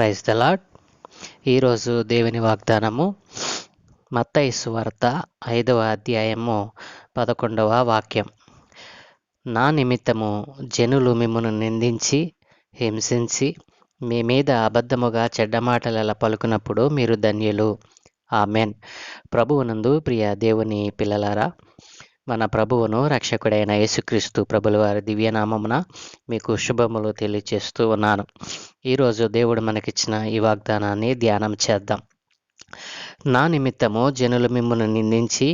Praise the lord. ఈరోజు దేవుని వాగ్దానము మత్తయి సువార్త 5వ అధ్యాయము 11వ వాక్యం. నా నిమిత్తము జనులు మిమ్మును నిందించి హింసించి మీ మీద అబద్ధముగా చెడ్డ మాటలెలా పలుకున్నప్పుడు మీరు ధన్యులు. ఆమెన్. ప్రభువునందు ప్రియ దేవుని పిల్లలారా, మన ప్రభువును రక్షకుడైన యేసుక్రీస్తు ప్రభుల వారి దివ్యనామమున మీకు శుభములు తెలియచేస్తూ ఉన్నాను. ఈరోజు దేవుడు మనకిచ్చిన ఈ వాగ్దానాన్ని ధ్యానం చేద్దాం. నా నిమిత్తము జనులు మిమ్మును నిందించి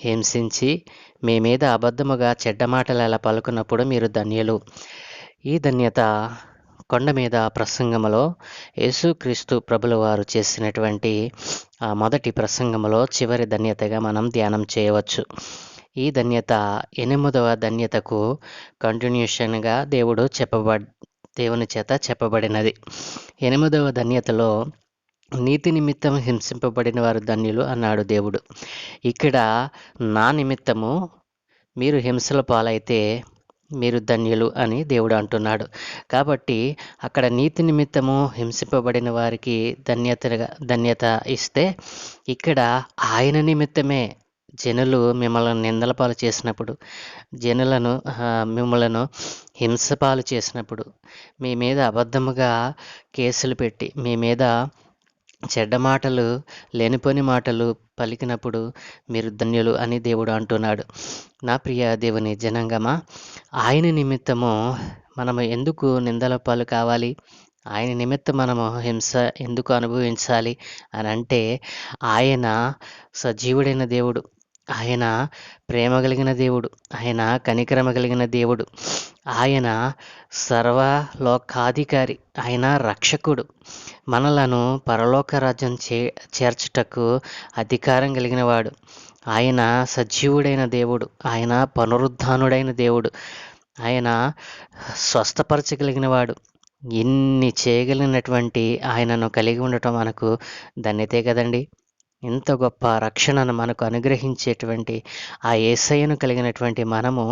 హింసించి మీ మీద అబద్ధముగా చెడ్డ మాటలు ఎలా పలుకున్నప్పుడు మీరు ధన్యులు. ఈ ధన్యత కొండ మీద ప్రసంగములో యేసుక్రీస్తు ప్రభుల వారు చేసినటువంటి ఆ మొదటి ప్రసంగములో చివరి ధన్యతగా మనం ధ్యానం చేయవచ్చు. ఈ ధన్యత 8వ ధన్యతకు కంటిన్యూషన్గా దేవుని చేత చెప్పబడినది. 8వ ధన్యతలో నీతి నిమిత్తం హింసింపబడిన వారు ధన్యులు అన్నాడు దేవుడు. ఇక్కడ నా నిమిత్తము మీరు హింసల పాలైతే మీరు ధన్యులు అని దేవుడు అంటున్నాడు. కాబట్టి అక్కడ నీతి నిమిత్తము హింసింపబడిన వారికి ధన్యత ఇస్తే, ఇక్కడ ఆయన నిమిత్తమే జనులు మిమ్మల్ని నిందల పాలు చేసినప్పుడు, మిమ్మలను హింసపాలు చేసినప్పుడు, మీ మీద అబద్ధముగా కేసులు పెట్టి మీ మీద చెడ్డ మాటలు లేనిపోని మాటలు పలికినప్పుడు మీరు ధన్యులు అని దేవుడు అంటున్నాడు. నా ప్రియ దేవుని జనాంగమా, ఆయన నిమిత్తము మనము ఎందుకు నిందల పాలు కావాలి? ఆయన నిమిత్తం మనము హింస ఎందుకు అనుభవించాలి అని అంటే, ఆయన సజీవుడైన దేవుడు, ఆయన ప్రేమ కలిగిన దేవుడు, ఆయన కనికరమ కలిగిన దేవుడు, ఆయన సర్వలోకాధికారి, ఆయన రక్షకుడు, మనలను పరలోక రాజ్యం చేర్చుటకు అధికారం కలిగిన వాడు, ఆయన సజీవుడైన దేవుడు, ఆయన పునరుద్ధానుడైన దేవుడు, ఆయన స్వస్థపరచగలిగిన వాడు. ఇన్ని చేయగలిగినటువంటి ఆయనను కలిగి ఉండటం మనకు ధన్యతే కదండి. ఇంత గొప్ప రక్షణను మనకు అనుగ్రహించేటువంటి ఆ యేసయ్యను కలిగినటువంటి మనము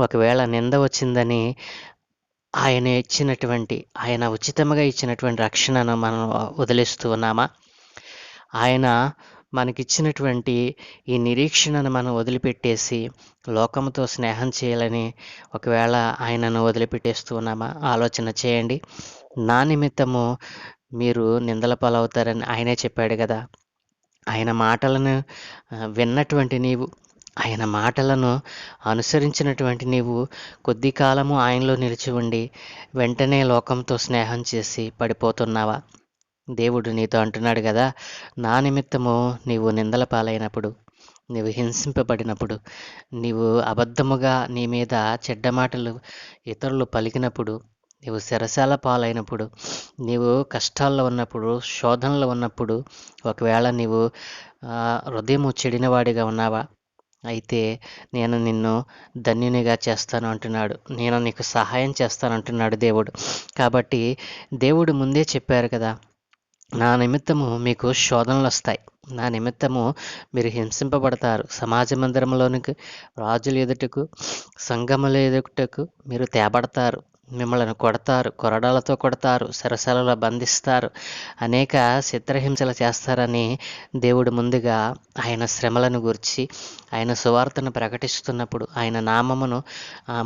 ఒకవేళ నింద వచ్చిందని ఆయన ఉచితంగా ఇచ్చినటువంటి రక్షణను మనం వదిలేస్తూ ఉన్నామా? ఆయన మనకిచ్చినటువంటి ఈ నిరీక్షణను మనం వదిలిపెట్టేసి లోకంతో స్నేహం చేయాలని ఒకవేళ ఆయనను వదిలిపెట్టేస్తూ ఉన్నామా? ఆలోచన చేయండి. నా నిమిత్తము మీరు నిందల పాలవుతారని ఆయనే చెప్పాడు కదా. ఆయన మాటలను విన్నటువంటి నీవు, ఆయన మాటలను అనుసరించినటువంటి నీవు కొద్ది కాలము ఆయనలో నిలిచి ఉండి వెంటనే లోకంతో స్నేహం చేసి పడిపోతున్నావా? దేవుడు నీతో అంటున్నాడు కదా, నా నిమిత్తము నీవు నిందల పాలైనప్పుడు, నీవు హింసింపబడినప్పుడు, నీవు అబద్ధముగా నీ మీద చెడ్డ మాటలు ఇతరులు పలికినప్పుడు, నీవు చెరసాల పాలైనప్పుడు, నీవు కష్టాల్లో ఉన్నప్పుడు, శోధనలో ఉన్నప్పుడు, ఒకవేళ నీవు హృదయము చెడినవాడిగా ఉన్నావా? అయితే నేను నిన్ను ధన్యునిగా చేస్తాను అంటున్నాడు. నేను నీకు సహాయం చేస్తాను అంటున్నాడు దేవుడు. కాబట్టి దేవుడు ముందే చెప్పారు కదా, నా నిమిత్తము మీకు శోధనలు వస్తాయి, నా నిమిత్తము మీరు హింసింపబడతారు, సమాజ మందిరంలోనికి, రాజుల ఎదుటకు, సంఘముల ఎదుటకు మీరు తేబడతారు, మిమ్మల్ని కొడతారు, కొరడాలతో కొడతారు, సరసలలో బంధిస్తారు, అనేక చిత్రహింసలు చేస్తారని దేవుడు ముందుగా ఆయన శ్రమలను గురించి, ఆయన సువార్తను ప్రకటిస్తున్నప్పుడు, ఆయన నామమును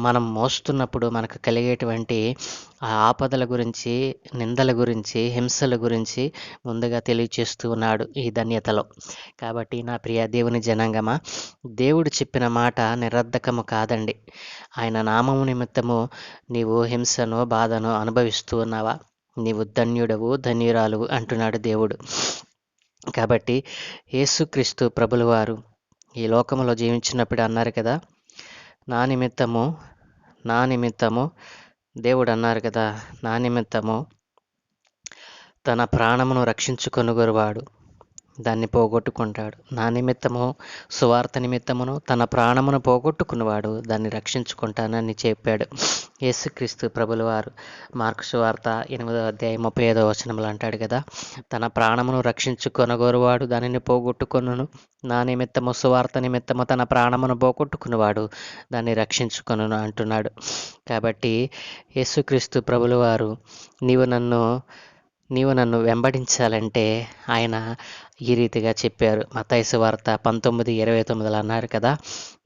మనం మోస్తున్నప్పుడు మనకు కలిగేటువంటి ఆపదల గురించి, నిందల గురించి, హింసల గురించి ముందుగా తెలియచేస్తూ ఉన్నాడు ఈ ధన్యతలో. కాబట్టి నా ప్రియ దేవుని జనాంగమా, దేవుడు చెప్పిన మాట నిరర్ధకము కాదండి. ఆయన నామము నిమిత్తము నీవు హింసను, బాధను అనుభవిస్తూ ఉన్నావా? నీవు ధన్యుడవు, ధన్యురాలువు అంటున్నాడు దేవుడు. కాబట్టి యేసుక్రీస్తు ప్రభుల వారు ఈ లోకంలో జీవించినప్పుడు అన్నారు కదా, నా నిమిత్తము దేవుడు అన్నారు కదా, నా నిమిత్తము తన ప్రాణమును రక్షించుకొనుగోరువాడు దాన్ని పోగొట్టుకుంటాడు. నా నిమిత్తము, సువార్త నిమిత్తమును తన ప్రాణమును పోగొట్టుకున్నవాడు దాన్ని రక్షించుకుంటానని చెప్పాడు యేసుక్రీస్తు ప్రభుల వారు. మార్కు సువార్త 8వ అధ్యాయం 35వ వచనంలో అంటాడు కదా, తన ప్రాణమును రక్షించుకొనగోరువాడు దానిని పోగొట్టుకొనును, నా నిమిత్తము, సువార్త నిమిత్తము తన ప్రాణమును పోగొట్టుకున్నవాడు దాన్ని రక్షించుకొనును అంటున్నాడు. కాబట్టి యేసుక్రీస్తు ప్రభుల వారు, నీవు నన్ను నీవు నన్ను వెంబడించాలంటే ఆయన ఈ రీతిగా చెప్పారు. మత్తయి సువార్త 19:29 అన్నారు కదా,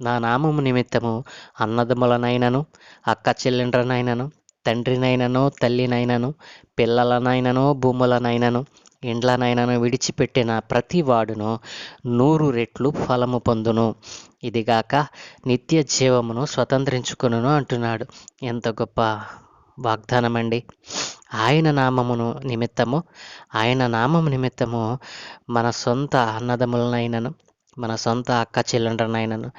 నా నామము నిమిత్తము అన్నదమ్ములనైనను, అక్క చెల్లెండ్రనైనను, తండ్రినైనను, తల్లినైనను, పిల్లలనైనను, భూములనైనను, ఇండ్లనైనను విడిచిపెట్టిన ప్రతి వాడును 100 రెట్లు ఫలము పొందును. ఇదిగాక నిత్య జీవమును స్వతంత్రించుకొనును అంటున్నాడు. ఎంత గొప్ప వాగ్దానం అండి! ఆయన నామము నిమిత్తము మన సొంత అన్నదమ్ములనైనను, మన సొంత అక్క చెల్లెండ్రనైనను,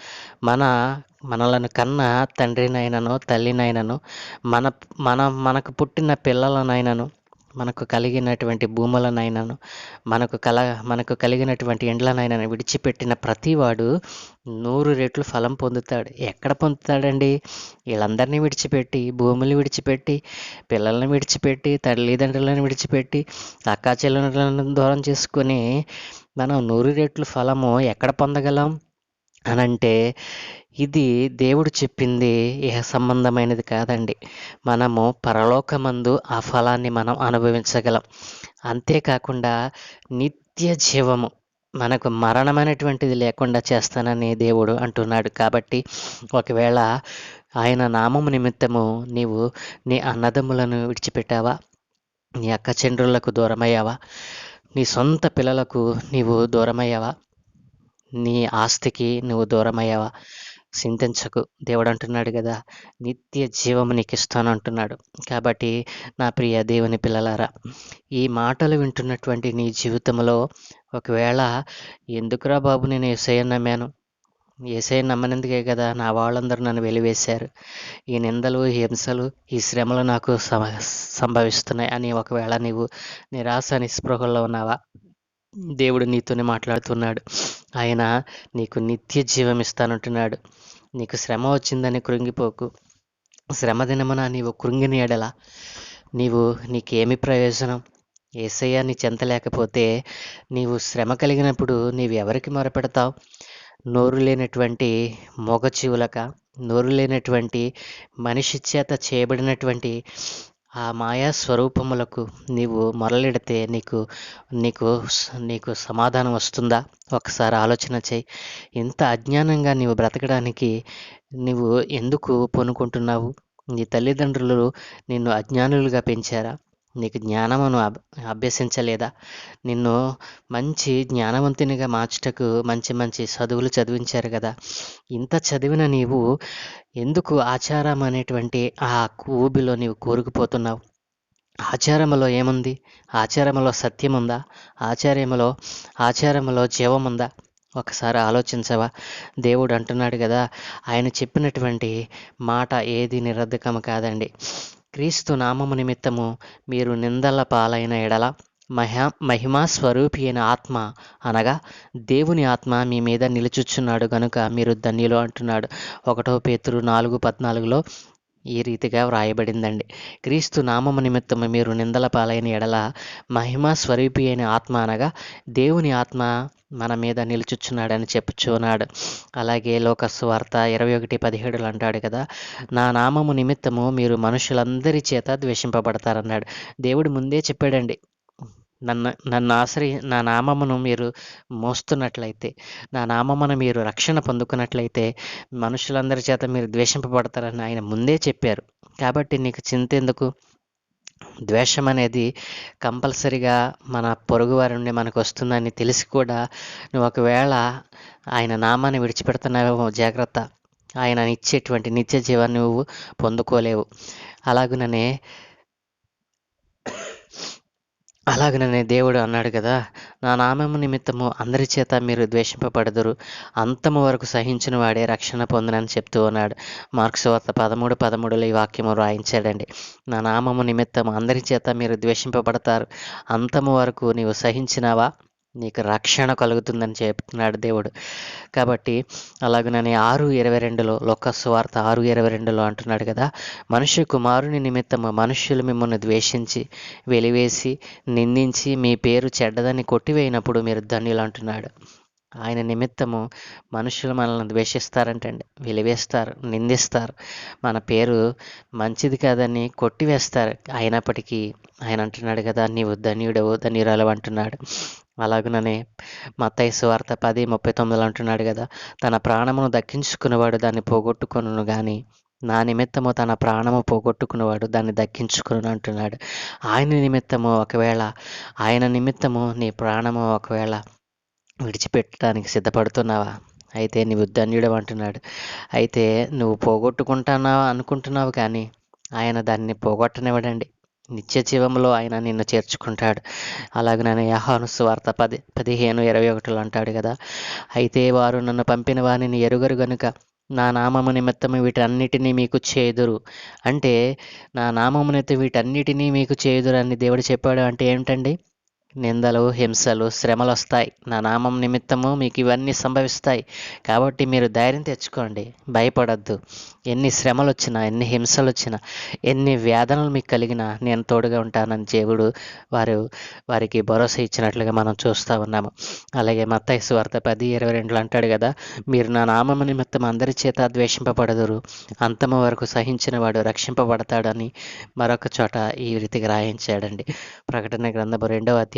మనలను కన్న తండ్రినైనను, తల్లినైనను, మన మన మనకు పుట్టిన పిల్లలనైనను, మనకు కలిగినటువంటి భూములనైనను, మనకు కలిగినటువంటి ఇండ్లనైనను విడిచిపెట్టిన ప్రతివాడు 100 రెట్లు ఫలం పొందుతాడు. ఎక్కడ పొందుతాడండి? వీళ్ళందరినీ విడిచిపెట్టి, భూములు విడిచిపెట్టి, పిల్లల్ని విడిచిపెట్టి, తల్లిదండ్రులను విడిచిపెట్టి, అక్కా చెల్లెలను దూరం చేసుకొని మనం 100 రెట్లు ఫలము ఎక్కడ పొందగలం అనంటే, ఇది దేవుడు చెప్పింది ఇహ సంబంధమైనది కాదండి. మనము పరలోకమందు ఆ ఫలాన్ని మనం అనుభవించగలం. అంతేకాకుండా నిత్య జీవము, మనకు మరణమైనటువంటిది లేకుండా చేస్తానని దేవుడు అంటున్నాడు. కాబట్టి ఒకవేళ ఆయన నామము నిమిత్తము నీవు నీ అన్నదమ్ములను విడిచిపెట్టావా? నీ అక్క చెండ్రులకు దూరమయ్యావా? నీ సొంత పిల్లలకు నీవు దూరమయ్యావా? నీ ఆస్తికి నువ్వు దూరమయ్యావా? చింతించకు. దేవుడు అంటున్నాడు కదా, నిత్య జీవము నీకు ఇస్తాను అంటున్నాడు. కాబట్టి నా ప్రియ దేవుని పిల్లలారా, ఈ మాటలు వింటున్నటువంటి నీ జీవితంలో ఒకవేళ ఎందుకురా బాబు నేను యేసయ్యను నమ్మాను, యేసయ్యను నమ్మనందుకే కదా నా వాళ్ళందరూ నన్ను వెలివేశారు, ఈ నిందలు, ఈ హింసలు, ఈ శ్రమలు నాకు సంభవిస్తున్నాయి అని ఒకవేళ నీవు నిరాశ నిస్పృహల్లో ఉన్నావా? దేవుడు నీతోనే మాట్లాడుతున్నాడు. ఆయన నీకు నిత్య జీవం ఇస్తానంటున్నాడు. నీకు శ్రమ వచ్చిందని కృంగిపోకు. శ్రమ దినమున నీవు కృంగిన ఎడల నీకేమి ప్రయోజనం? యేసయ్య నీ చెంత లేకపోతే నీవు శ్రమ కలిగినప్పుడు నీవు ఎవరికి మొరపెడతావు? నోరు లేనటువంటి మూగజీవులక, నోరు లేనటువంటి మనిషి చేత చేయబడినటువంటి ఆ మాయా స్వరూపములకు నీవు మొరలెడితే నీకు సమాధానం వస్తుందా? ఒకసారి ఆలోచన చేయి. ఇంత అజ్ఞానంగా నీవు బ్రతకడానికి నీవు ఎందుకు పూనుకుంటున్నావు? నీ తల్లిదండ్రులు నిన్ను అజ్ఞానులుగా పెంచారా? నీకు జ్ఞానమును అభ్యసించలేదా? నిన్ను మంచి జ్ఞానవంతునిగా మార్చుటకు మంచి మంచి చదువులు చదివించారు కదా. ఇంత చదివిన నీవు ఎందుకు ఆచారం అనేటువంటి ఆ ఊబిలో నీవు కూరుకుపోతున్నావు? ఆచారములో ఏముంది? ఆచారములో సత్యం ఉందా? ఆచారములో జీవముందా? ఒకసారి ఆలోచించవా? దేవుడు అంటున్నాడు కదా, ఆయన చెప్పినటువంటి మాట ఏది నిరర్ధకము కాదండి. క్రీస్తు నామము నిమిత్తము మీరు నిందల పాలైన ఎడల మహిమా స్వరూపి అయిన ఆత్మ, అనగా దేవుని ఆత్మ మీ మీద నిలుచుచున్నాడు గనుక మీరు ధన్యులు అంటున్నాడు. 1 పేతురు 4:14 ఈ రీతిగా వ్రాయబడిందండి. క్రీస్తు నామము నిమిత్తము మీరు నిందల పాలైన ఎడల మహిమా స్వరూపి అయిన ఆత్మ, అనగా దేవుని ఆత్మ మన మీద నిలుచుచున్నాడని చెప్పుచున్నాడు. అలాగే లోకస్వార్త 21:17 అంటాడు కదా, నా నామము నిమిత్తము మీరు మనుషులందరి చేత ద్వేషింపబడతారన్నాడు. దేవుడు ముందే చెప్పాడండి, నా నామమును మీరు మోస్తున్నట్లయితే, నా నామమును మీరు రక్షణ పొందుకున్నట్లయితే మనుషులందరి చేత మీరు ద్వేషింపబడతారని ఆయన ముందే చెప్పారు. కాబట్టి నీకు చింత ఎందుకు? ద్వేషం అనేది కంపల్సరిగా మన పొరుగువారి నుండి మనకు వస్తుందని తెలిసి కూడా నువ్వు ఒకవేళ ఆయన నామాన్ని విడిచిపెడుతున్నావేమో జాగ్రత్త. ఆయన ఇచ్చేటువంటి నిత్య జీవాన్ని నువ్వు పొందుకోలేవు. అలాగనే దేవుడు అన్నాడు కదా, నా నామము నిమిత్తము అందరి చేత మీరు ద్వేషింపబడదురు, అంతము వరకు సహించిన వాడే రక్షణ పొందునని చెప్తూ ఉన్నాడు. మార్కు సువార్త 13:13 ఈ వాక్యము రాయించాడండి. నా నామము నిమిత్తము అందరి చేత మీరు ద్వేషింపబడతారు, అంతము వరకు నీవు సహించినావా, నీకు రక్షణ కలుగుతుందని చెప్తున్నాడు దేవుడు. కాబట్టి అలాగనే 6:22 లోకస్వార్త 6:22 అంటున్నాడు కదా, మనుష్య కుమారుని నిమిత్తము మనుష్యులు మిమ్మల్ని ద్వేషించి, వెలివేసి, నిందించి, మీ పేరు చెడ్డదని కొట్టివేయినప్పుడు మీరు ధన్యులు అంటున్నాడు. ఆయన నిమిత్తము మనుషులు మనల్ని ద్వేషిస్తారంటండి, వెలివేస్తారు, నిందిస్తారు, మన పేరు మంచిది కాదని కొట్టివేస్తారు. అయినప్పటికీ ఆయన అంటున్నాడు కదా, నీవు ధన్యుడవు, ధన్యురాలవు అంటున్నాడు. అలాగుననే మత్తయి సువార్త 10:39 అంటున్నాడు కదా, తన ప్రాణమును దక్కించుకునేవాడు దాన్ని పోగొట్టుకొనును గాని నా నిమిత్తము తన ప్రాణము పోగొట్టుకునేవాడు దాన్ని దక్కించుకును అంటున్నాడు. ఆయన నిమిత్తము నీ ప్రాణము ఒకవేళ విడిచిపెట్టడానికి సిద్ధపడుతున్నావా? అయితే నీవు ధన్యుడవు అంటున్నాడు. అయితే నువ్వు పోగొట్టుకుంటున్నావా అనుకుంటున్నావు, కానీ ఆయన దాన్ని పోగొట్టనివ్వడండి. నిత్య జీవంలో ఆయన నిన్ను చేర్చుకుంటాడు. అలాగనే యోహాను సువార్త 15:21 అంటాడు కదా, అయితే వారు నన్ను పంపిన వారిని ఎరుగరు గనుక నా నామము నిమిత్తము వీటన్నిటినీ మీకు చేదురు. అంటే నా నామము నిమిత్తం వీటన్నిటినీ మీకు చేదురు అని దేవుడు చెప్పాడు. అంటే ఏమిటండి? నిందలు, హింసలు, శ్రమలు వస్తాయి. నా నామం నిమిత్తము మీకు ఇవన్నీ సంభవిస్తాయి. కాబట్టి మీరు ధైర్యం తెచ్చుకోండి, భయపడద్దు. ఎన్ని శ్రమలు వచ్చినా, ఎన్ని హింసలు వచ్చినా, ఎన్ని వేదనలు మీకు కలిగినా నేను తోడుగా ఉంటానని దేవుడు వారికి భరోసా ఇచ్చినట్లుగా మనం చూస్తూ ఉన్నాము. అలాగే మత్తయి సువార్త 10:22 అంటాడు కదా, మీరు నా నామము నిమిత్తం అందరి చేత ద్వేషింపబడదురు, అంతము వరకు సహించిన వాడు రక్షింపబడతాడని మరొక చోట ఈ రీతిగా రాయించాడండి. ప్రకటన గ్రంథము 2:3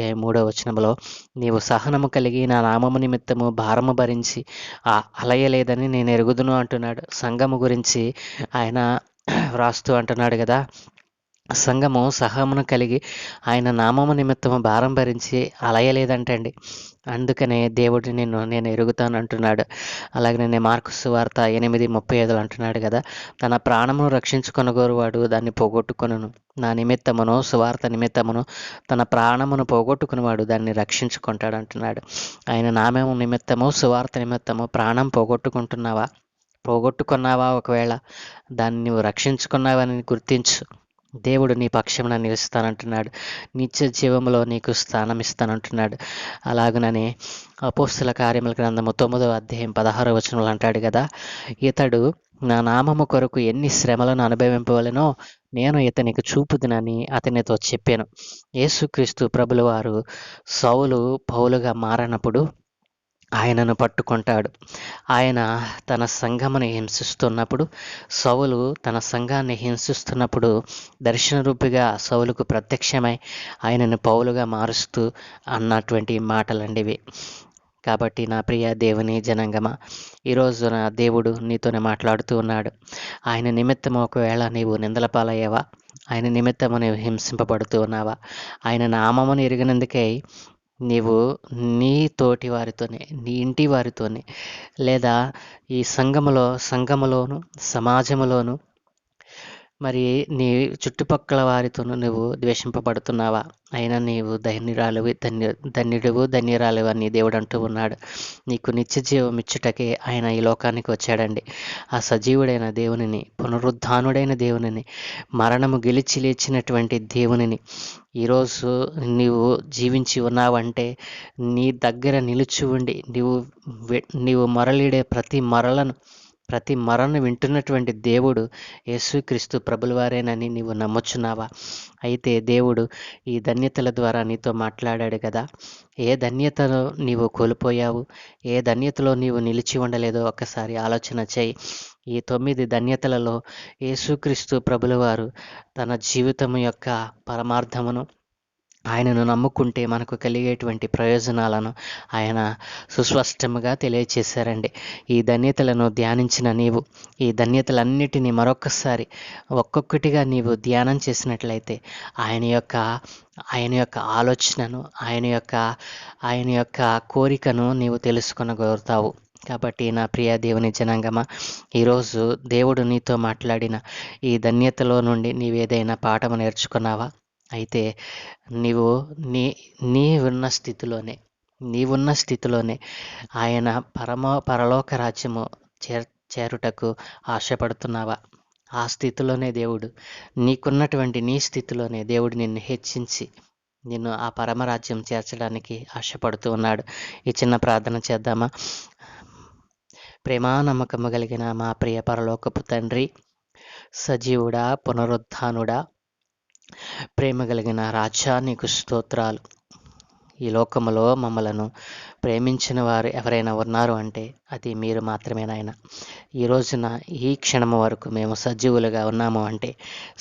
నీవు సహనము కలిగి నా నామము నిమిత్తము భారము భరించి అలయలేదని నేను ఎరుగుదును అంటున్నాడు. సంఘము గురించి ఆయన వ్రాస్తూ అంటున్నాడు కదా, సంఘము సహమును కలిగి ఆయన నామము నిమిత్తము భారం భరించి అలయలేదంటండి. అందుకనే దేవుడు నేను ఎరుగుతాను అంటున్నాడు. అలాగే మార్కు సువార్త 8:35 అంటున్నాడు కదా, తన ప్రాణమును రక్షించుకొనగోరువాడు దాన్ని పోగొట్టుకొనును, నా నిమిత్తమును సువార్త నిమిత్తమును తన ప్రాణమును పోగొట్టుకునేవాడు దాన్ని రక్షించుకుంటాడు అంటున్నాడు. ఆయన నామము నిమిత్తము, సువార్త నిమిత్తము ప్రాణం పోగొట్టుకున్నావా? ఒకవేళ దాన్ని నువ్వు రక్షించుకున్నావని గుర్తించు. దేవుడు నీ పక్షమున నిలుస్తానంటున్నాడు. నిత్య జీవంలో నీకు స్థానం ఇస్తానంటున్నాడు. అలాగననే అపోస్తుల కార్యముల గ్రంథము 9:16 అంటాడు కదా, ఇతడు నా నామము కొరకు ఎన్ని శ్రమలను అనుభవింపవలెనో నేను ఇతనికి చూపుదునని అతనితో చెప్పాను. యేసుక్రీస్తు ప్రభుల వారు సౌలు పౌలుగా మారనప్పుడు ఆయనను పట్టుకుంటాడు. ఆయన తన సంఘమును హింసిస్తున్నప్పుడు, సౌలు తన సంఘాన్ని హింసిస్తున్నప్పుడు దర్శన రూపిగా సౌలుకు ప్రత్యక్షమై ఆయనను పౌలుగా మారుస్తూ అన్నటువంటి మాటలండి ఇవి. కాబట్టి నా ప్రియ దేవుని జనాంగమా, ఈరోజు నా దేవుడు నీతోనే మాట్లాడుతూ ఉన్నాడు. ఆయన నిమిత్తం ఒకవేళ నీవు నిందల పాలయ్యావా? ఆయన నిమిత్తము నీవు హింసింపబడుతూ ఉన్నావా? ఆయన నామమును ఎరిగినందుకై నీవు నీ తోటి వారితోనే, నీ ఇంటి వారితోనే, లేదా ఈ సంఘములోను సమాజములోను మరి నీ చుట్టుపక్కల వారితోనూ నువ్వు ద్వేషింపబడుతున్నావా? అయినా నీవు ధన్యుడువు, ధన్యురాలు అని దేవుడు అంటూ ఉన్నాడు. నీకు నిత్య జీవం ఇచ్చుటకే ఆయన ఈ లోకానికి వచ్చాడండి. ఆ సజీవుడైన దేవునిని, పునరుద్ధానుడైన దేవునిని, మరణము గెలిచి లేచినటువంటి దేవునిని ఈరోజు నీవు జీవించి ఉన్నావంటే నీ దగ్గర నిలిచి ఉండి నీవు మరలిడే ప్రతి మరను వింటున్నటువంటి దేవుడు యేసుక్రీస్తు ప్రభుల వారేనని నీవు నమ్ముచున్నావా? అయితే దేవుడు ఈ ధన్యతల ద్వారా నీతో మాట్లాడాడు కదా. ఏ ధన్యతలో నీవు కోల్పోయావు, ఏ ధన్యతలో నీవు నిలిచి ఉండలేదో ఒక్కసారి ఆలోచన చేయి. ఈ 9 ధన్యతలలో యేసుక్రీస్తు ప్రభుల వారు తన జీవితం యొక్క పరమార్థమును, ఆయనను నమ్ముకుంటే మనకు కలిగేటువంటి ప్రయోజనాలను ఆయన సుస్పష్టంగా తెలియచేశారండి. ఈ ధన్యతలను ధ్యానించిన నీవు ఈ ధన్యతలన్నిటినీ మరొకసారి ఒక్కొక్కటిగా నీవు ధ్యానం చేసినట్లయితే ఆయన యొక్క ఆలోచనను, ఆయన యొక్క కోరికను నీవు తెలుసుకొనగలుగుతావు. కాబట్టి నా ప్రియ దేవుని జనాంగమా, ఈరోజు దేవుడు నీతో మాట్లాడిన ఈ ధన్యతలో నుండి నీవేదైనా పాఠము నేర్చుకున్నావా? అయితే నీవు నీవున్న స్థితిలోనే ఆయన పరలోక రాజ్యము చేరుటకు ఆశపడుతున్నావా? ఆ స్థితిలోనే దేవుడు నీ స్థితిలోనే దేవుడు నిన్ను హెచ్చించి నిన్ను ఆ పరమరాజ్యం చేర్చడానికి ఆశపడుతూ ఉన్నాడు. ఈ చిన్న ప్రార్థన చేద్దామా? ప్రేమానమ్మకము కలిగిన మా ప్రియ పరలోకపు తండ్రి, సజీవుడా, పునరుత్థానుడా, ప్రేమ కలిగిన రాజా, నీకు స్తోత్రాలు. ఈ లోకములో మమ్మలను ప్రేమించిన వారు ఎవరైనా ఉన్నారు అంటే అది మీరు మాత్రమే నాయన. ఈ రోజున ఈ క్షణము వరకు మేము సజీవులుగా ఉన్నాము అంటే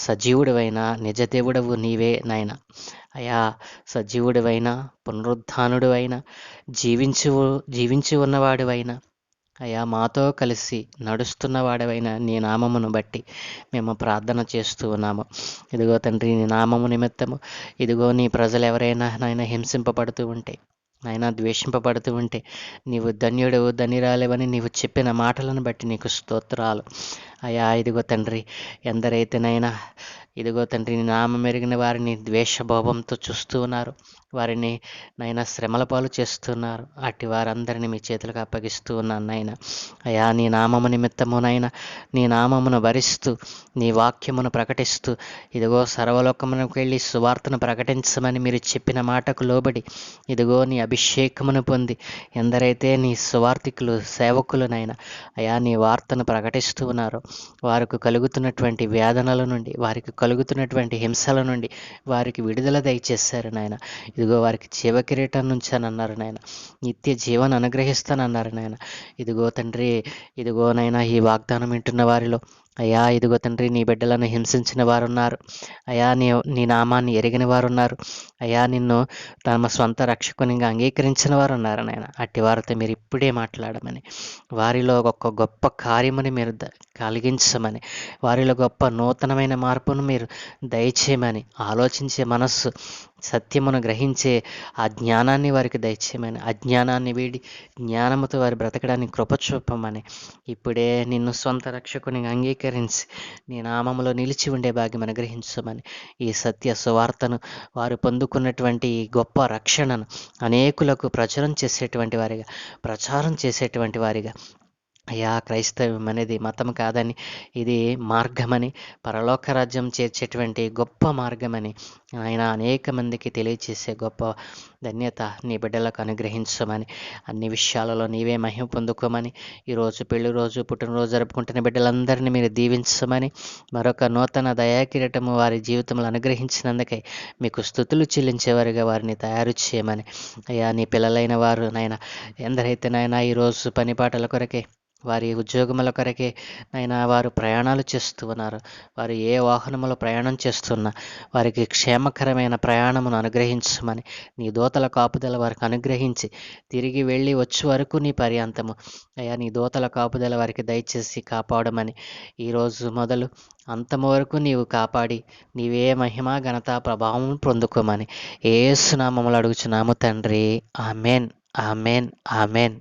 సజీవుడివైన నిజ దేవుడవు నీవే నాయన. అయా, సజీవుడివైన, పునరుత్థానుడివైన, జీవించు జీవించి ఉన్నవాడివైన, అయా మాతో కలిసి నడుస్తున్నవాడవైన నీ నామమును బట్టి మేము ప్రార్థన చేస్తూ ఉన్నాము. ఇదిగో తండ్రి, నీ నామము నిమిత్తము ఇదిగో నీ ప్రజలు ఎవరైనా నాయన హింసింపబడుతూ ఉంటే, నాయన ద్వేషింపబడుతూ ఉంటే, నీవు ధన్యుడవు ధన్యురాలేవని నీవు చెప్పిన మాటలను బట్టి నీకు స్తోత్రాలు. అయా ఇదిగో తండ్రి, ఎందరైతేనైనా ఇదిగో తండ్రి నీ నామం ఎరిగిన వారిని ద్వేషభావంతో చూస్తూ ఉన్నారు, వారిని నైనా శ్రమల పాలు చేస్తున్నారు, అట్టి వారందరినీ మీ చేతులకు అప్పగిస్తూ ఉన్నాను నాయన. అయా నీ నామము నిమిత్తమునైనా నీ నామమును భరిస్తూ నీ వాక్యమును ప్రకటిస్తూ ఇదిగో సర్వలోకమునకు వెళ్ళి సువార్తను ప్రకటించమని మీరు చెప్పిన మాటకు లోబడి ఇదిగో నీ అభిషేకమును పొంది ఎందరైతే నీ సువార్థికులు సేవకులునైనా అయా నీ వార్తను ప్రకటిస్తూ ఉన్నారో వారికి కలుగుతున్నటువంటి వేదనల నుండి, వారికి కలుగుతున్నటువంటి హింసల నుండి వారికి విడుదల దయచేశారు నాయన. ఇదిగో వారికి జీవ కిరీటం నుంచానన్నారు నాయన, నిత్య జీవన అనుగ్రహిస్తానన్నారు నాయన. ఇదిగో తండ్రి, ఇదిగోనైనా ఈ వాగ్దానం వింటున్న వారిలో అయ్యా ఇదిగో తండ్రి నీ బిడ్డలను హింసించిన వారున్నారు, అయా నీ నామాన్ని ఎరిగిన వారున్నారు, అయా నిన్ను తమ స్వంత రక్షకునిగా అంగీకరించిన వారు ఉన్నారు నాయన. అట్టి వారితో మీరు ఇప్పుడే మాట్లాడమని, వారిలో ఒక గొప్ప కార్యముని మీరు కలిగించమని, వారిలో గొప్ప నూతనమైన మార్పును మీరు దయచేయమని, ఆలోచించే మనస్సు, సత్యమును గ్రహించే ఆ జ్ఞానాన్ని వారికి దయచేయమని, అజ్ఞానాన్ని వీడి జ్ఞానముతో వారి బ్రతకడానికి కృప చూపమని, ఇప్పుడే నిన్ను సొంత రక్షకుని అంగీకరించి నీ నామములో నిలిచి ఉండే భాగ్యం అనుగ్రహించమని, ఈ సత్య సువార్తను వారు పొందుకున్నటువంటి ఈ గొప్ప రక్షణను అనేకులకు ప్రచారం చేసేటువంటి వారిగా అయ్యా, క్రైస్తవం అనేది మతం కాదని, ఇది మార్గమని, పరలోక రాజ్యం చేర్చేటువంటి గొప్ప మార్గమని ఆయన అనేక మందికి తెలియచేసే గొప్ప ధన్యత నీ బిడ్డలకు అనుగ్రహించమని, అన్ని విషయాలలో నీవే మహిమ పొందుకోమని, ఈరోజు పెళ్లి రోజు పుట్టినరోజు జరుపుకుంటున్న బిడ్డలందరినీ మీరు దీవించమని, మరొక నూతన దయాకిరీటము వారి జీవితంలో అనుగ్రహించినందుకై మీకు స్తుతులు చెల్లించేవారిగా వారిని తయారు చేయమని, అయ్యా నీ పిల్లలైన వారు నాయన ఎందరైతే నాయన ఈరోజు పనిపాటల కొరకే, వారి ఉద్యోగముల కొరకే నైనా వారు ప్రయాణాలు చేస్తూ ఉన్నారు, వారు ఏ వాహనములో ప్రయాణం చేస్తున్నా వారికి క్షేమకరమైన ప్రయాణమును అనుగ్రహించమని, నీ దూతల కాపుదల వారికి అనుగ్రహించి తిరిగి వెళ్ళి వచ్చే వరకు నీ పర్యాంతము అయ్యా నీ దూతల కాపుదల వారికి దయచేసి కాపాడమని, ఈరోజు మొదలు అంతము వరకు నీవు కాపాడి నీవే మహిమ ఘనత ప్రభావం పొందుకోమని యేసు నామములో అడుగుచున్నాము తండ్రి. Amen, amen, amen.